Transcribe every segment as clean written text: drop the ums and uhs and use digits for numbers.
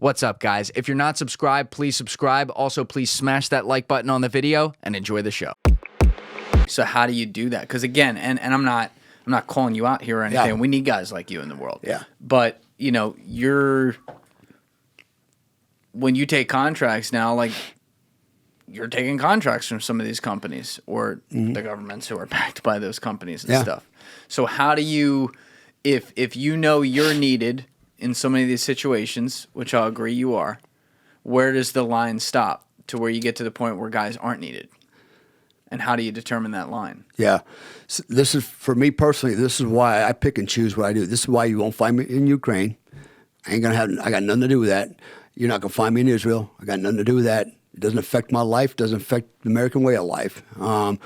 What's up, guys? If you're not subscribed, please subscribe. Also, please smash that like button on the video and enjoy the show. So how do you do that? Because again, and I'm not calling you out here or anything. Yeah. We need guys like you in the world. Yeah. But, you know, when you take contracts now, like, you're taking contracts from some of these companies or the governments who are backed by those companies and stuff. So how do you, if you know you're needed in so many of these situations, which I'll agree you are, where does the line stop to where you get to the point where guys aren't needed? And how do you determine that line? Yeah. So this is, for me personally, this is why I pick and choose what I do. This is why you won't find me in Ukraine. I got nothing to do with that. You're not going to find me in Israel. I got nothing to do with that. It doesn't affect my life, doesn't affect the American way of life. You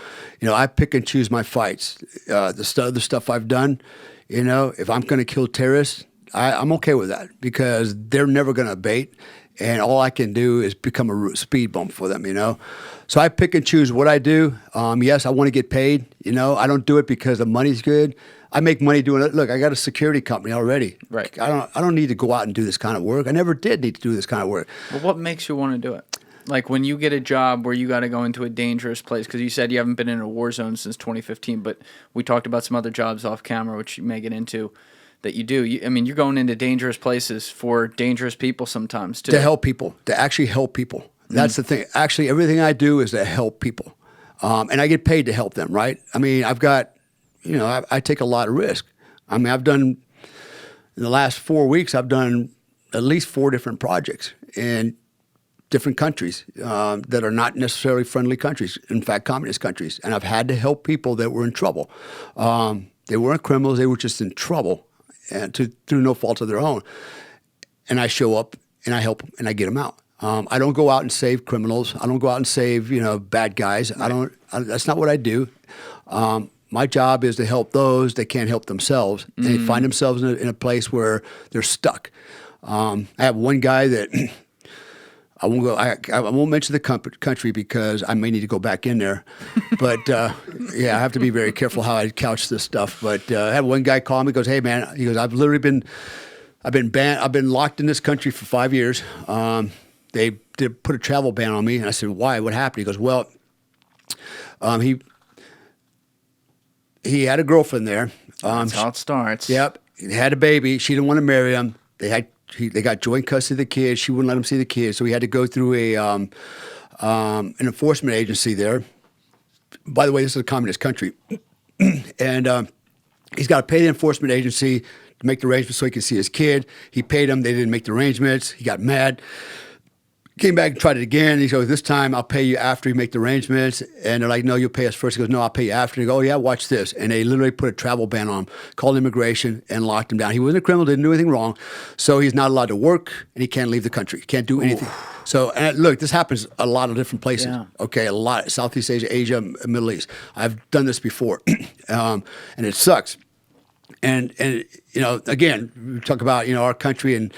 know, I pick and choose my fights. The stuff I've done, you know, if I'm going to kill terrorists, I'm okay with that because they're never going to abate, and all I can do is become a speed bump for them, you know. So I pick and choose what I do. Yes, I want to get paid. You know, I don't do it because the money's good. I make money doing it. Look, I got a security company already. Right. I don't need to go out and do this kind of work. I never did need to do this kind of work. Well, what makes you want to do it? Like when you get a job where you got to go into a dangerous place, because you said you haven't been in a war zone since 2015, but we talked about some other jobs off camera, which you may get into, that you do. I mean, you're going into dangerous places for dangerous people sometimes, too. To help people, to actually help people. That's the thing. Actually, everything I do is to help people. And I get paid to help them, right? I mean, I've got, you know, I take a lot of risk. I mean, I've done, in the last 4 weeks, I've done at least 4 different projects in different countries that are not necessarily friendly countries, in fact, communist countries. And I've had to help people that were in trouble. They weren't criminals, they were just in trouble and through no fault of their own. And I show up and I help them and I get them out. I don't go out and save criminals. I don't go out and save, you know, bad guys. Right. That's not what I do. My job is to help those that can't help themselves and they find themselves in a place where they're stuck. I have one guy that I won't mention the country because I may need to go back in there. But yeah, I have to be very careful how I couch this stuff. But I had one guy call me. He goes, "Hey man," he goes, I've been banned. I've been locked in this country for 5 years. They put a travel ban on me." And I said, "Why? What happened?" He goes, "Well, he had a girlfriend there. That's how it starts." Yep. He had a baby. She didn't want to marry him. They got joint custody of the kids. She wouldn't let him see the kids, so he had to go through an enforcement agency there. By the way, this is a communist country, and he's got to pay the enforcement agency to make the arrangements so he can see his kid. He paid them. They didn't make the arrangements. He got mad. Came back and tried it again. He goes, "This time I'll pay you after you make the arrangements." And they're like, "No, you'll pay us first." He goes, "No, I'll pay you after." He goes, "Oh yeah, watch this." And they literally put a travel ban on him, called immigration, and locked him down. He wasn't a criminal, didn't do anything wrong. So he's not allowed to work, and he can't leave the country. He can't do anything. So, and look, this happens a lot of different places. Yeah. Okay, a lot. Southeast Asia, Asia, Middle East. I've done this before, and it sucks. And you know, again, we talk about, you know, our country and,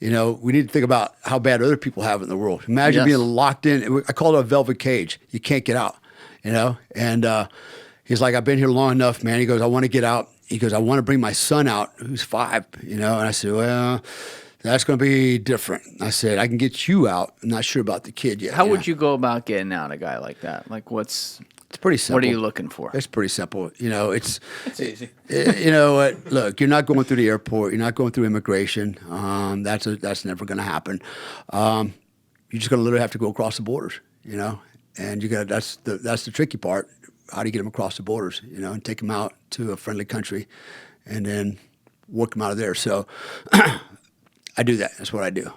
you know, we need to think about how bad other people have it in the world. Imagine being locked in. I call it a velvet cage. You can't get out, you know? And he's like, "I've been here long enough, man." He goes, "I want to get out." He goes, "I want to bring my son out, who's 5, you know?" And I said, "Well, that's going to be different." I said, "I can get you out. I'm not sure about the kid yet." How would you go about getting out a guy like that? Like It's pretty simple. What are you looking for? It's pretty simple. You know, it's easy. You know what? Look, you're not going through the airport. You're not going through immigration. That's never going to happen. You're just going to literally have to go across the borders. You know, and that's the tricky part. How do you get them across the borders? You know, and take them out to a friendly country, and then work them out of there. So I do that. That's what I do.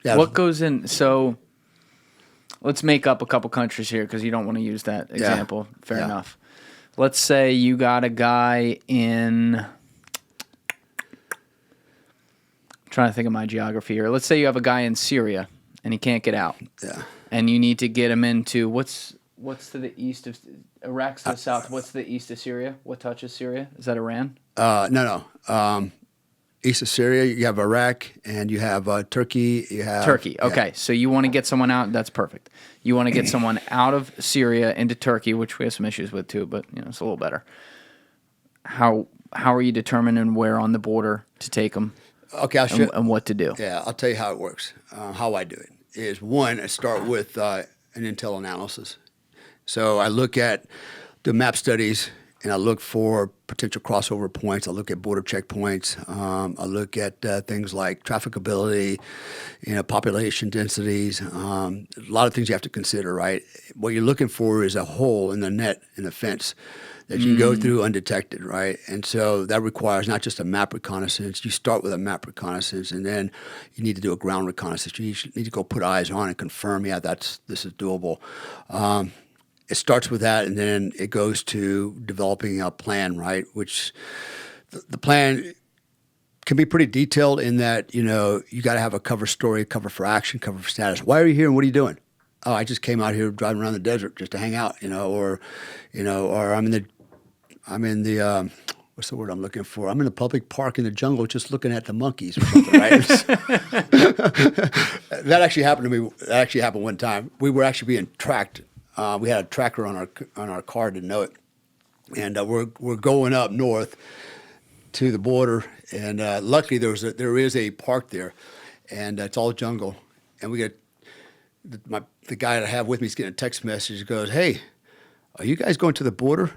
What goes in? So let's make up a couple countries here because you don't want to use that example. Yeah. Fair enough. Let's say you got a guy in, I'm trying to think of my geography here. Let's say you have a guy in Syria and he can't get out. Yeah. And you need to get him into, what's to the east of, Iraq's to the south. What's to the east of Syria? What touches Syria? Is that Iran? No. East of Syria, you have Iraq, and you have Turkey. You have Turkey. Okay, so you want to get someone out. That's perfect. You want to get someone out of Syria into Turkey, which we have some issues with too, but you know it's a little better. How are you determining where on the border to take them? Okay, I'll show and what to do. Yeah, I'll tell you how it works. How I do it is, one, I start with an intel analysis. So I look at the map studies and I look for potential crossover points. I look at border checkpoints. I look at things like trafficability, population densities. A lot of things you have to consider, right? What you're looking for is a hole in the net, in the fence that you can go through undetected, right? And so that requires not just a map reconnaissance. You start with a map reconnaissance, and then you need to do a ground reconnaissance. You need to go put eyes on and confirm, this is doable. It starts with that, and then it goes to developing a plan, right? Which the plan can be pretty detailed in that, you got to have a cover story, cover for action, cover for status. Why are you here and what are you doing? Oh, I just came out here driving around the desert just to hang out, or I'm in the what's the word I'm looking for? I'm in a public park in the jungle just looking at the monkeys or something, right? That actually happened to me. That actually happened one time. We were actually being tracked. We had a tracker on our car, didn't know it, and we're going up north to the border, and luckily there is a park there, and it's all jungle, and we get the guy that I have with me is getting a text message. He goes, "Hey, are you guys going to the border?"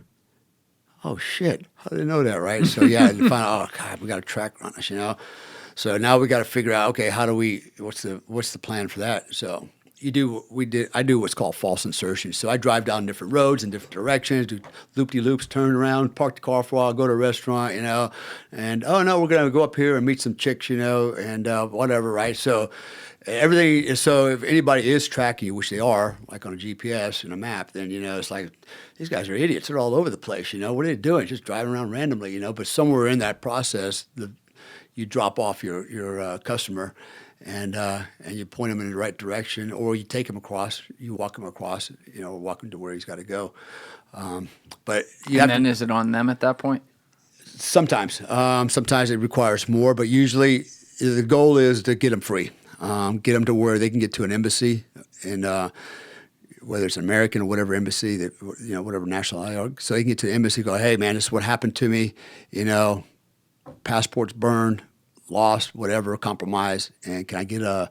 Oh shit! How did I know that, right? So yeah, to find out. Oh God, we got a tracker on us, So now we got to figure out. Okay, what's the plan for that? So. I do what's called false insertion. So I drive down different roads in different directions, do loop-de-loops, turn around, park the car for a while, go to a restaurant, and oh no, we're going to go up here and meet some chicks, and whatever, right? So everything is, so if anybody is tracking you, which they are, like on a GPS and a map, then, it's like, these guys are idiots. They're all over the place, what are they doing? Just driving around randomly, but somewhere in that process, you drop off your customer, and you point him in the right direction, or you take him across, you walk him across, walk him to where he's got to go. But then is it on them at that point? Sometimes it requires more, but usually the goal is to get them free, get them to where they can get to an embassy, and whether it's an American or whatever embassy that whatever nationality are, so they can get to the embassy, go, hey man, this is what happened to me, passport's burned, lost, whatever, compromised, and can I get a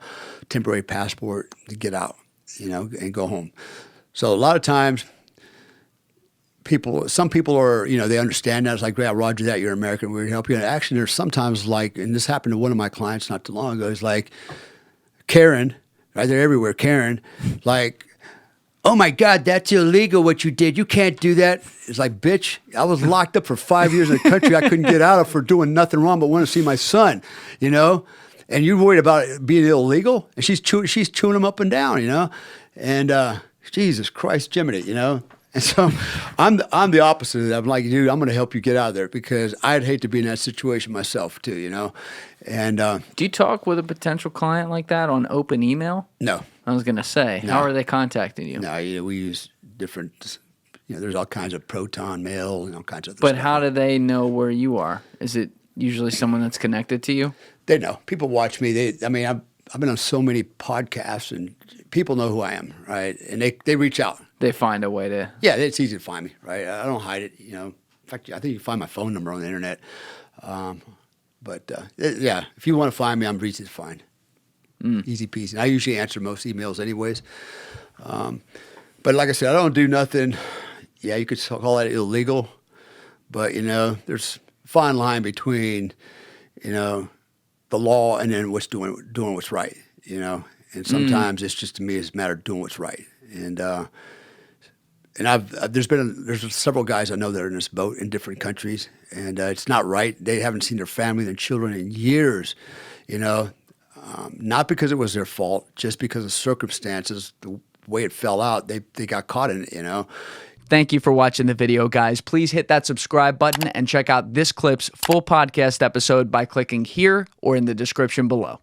temporary passport to get out, and go home? So a lot of times, some people are, they understand that. It's like, yeah, roger that, you're American, we're going to help you. And actually, there's sometimes and this happened to one of my clients not too long ago, it's like, Karen, right, they're everywhere, Karen, like, oh my God, that's illegal what you did. You can't do that. It's like, bitch, I was locked up for 5 years in a country I couldn't get out of for doing nothing wrong but want to see my son, And you're worried about it being illegal? And she's chewing him up and down, And Jesus Christ, Jiminy, And so I'm the opposite of that. I'm like, dude, I'm going to help you get out of there because I'd hate to be in that situation myself too, And do you talk with a potential client like that on open email? No. I was going to say, no. How are they contacting you? No, we use different, there's all kinds of proton mail and all kinds of But stuff. how do they know where you are? Is it usually someone that's connected to you? They know. People watch me. I've been on so many podcasts and people know who I am, right? And they reach out. They find a way to... Yeah, it's easy to find me, right? I don't hide it, In fact, I think you can find my phone number on the internet. But if you want to find me, I'm easy to find. Easy peasy. And I usually answer most emails anyways. But like I said, I don't do nothing. Yeah, you could call that illegal. But, there's a fine line between, the law and then doing what's right, And sometimes it's just, to me, it's a matter of doing what's right. And there's several guys I know that are in this boat in different countries, and it's not right. They haven't seen their family, their children in years, not because it was their fault, just because of circumstances, the way it fell out, they got caught in it, Thank you for watching the video, guys. Please hit that subscribe button and check out this clip's full podcast episode by clicking here or in the description below.